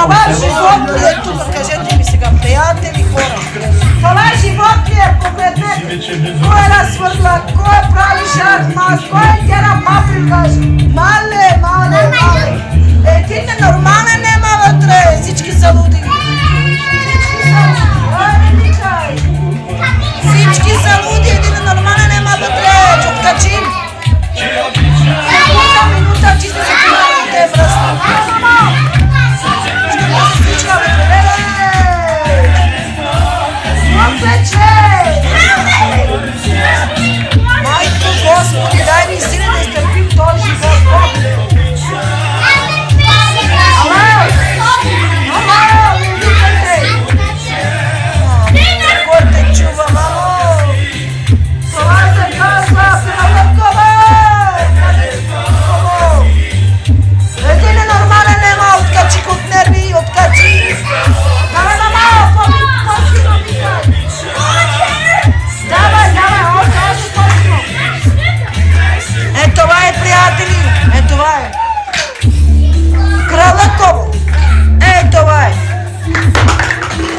Това живот ли е тук? Кажете ми сега, приятели хора. Това живот ли е? Погледнете. Кой е разсвърля? Кой прави шахмат? Кой е тяра паприка? Мале. Един ненормален нема вътре. Всички са луди. Всички са луди. Един ненормален нема вътре. Чуткачин. Минута, че сте се киналите връзна. Майко Господи, дай ни сили да изтърпим този живот. Ама, не викайте. Кой те чува, мамо? Това се казва Пенавъркова. Един нормален нема, откачи от нерви, откачи. Давай, мамо, по-силно викай. Давай, още по-силно. Това е, приятели. Това е. Кралъково. Това е.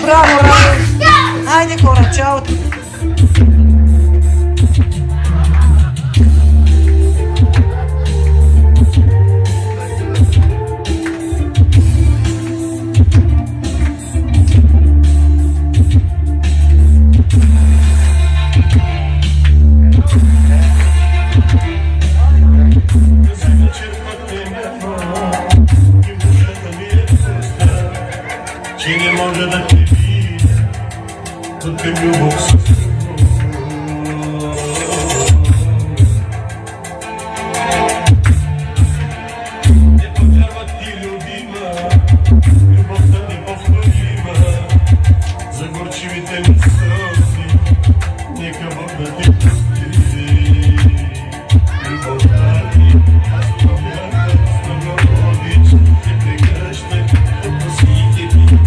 Браво, Ради. Хайде, хора, чао. Не може да ти видя, тук е любов с не повярва ти, любима, любовта неповторима, за горчивите ми сълзи, нека Бог да ти прости. Любовта ти, аз повярвам, с много обичам, не прегръщай от косите ми.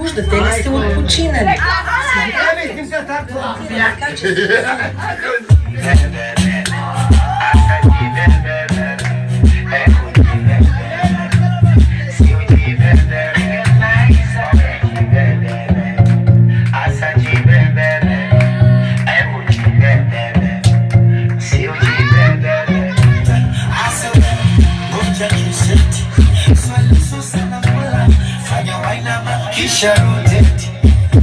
Puștă-te, este o puțină. Kisha rotate,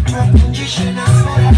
tuwakunjishe na swala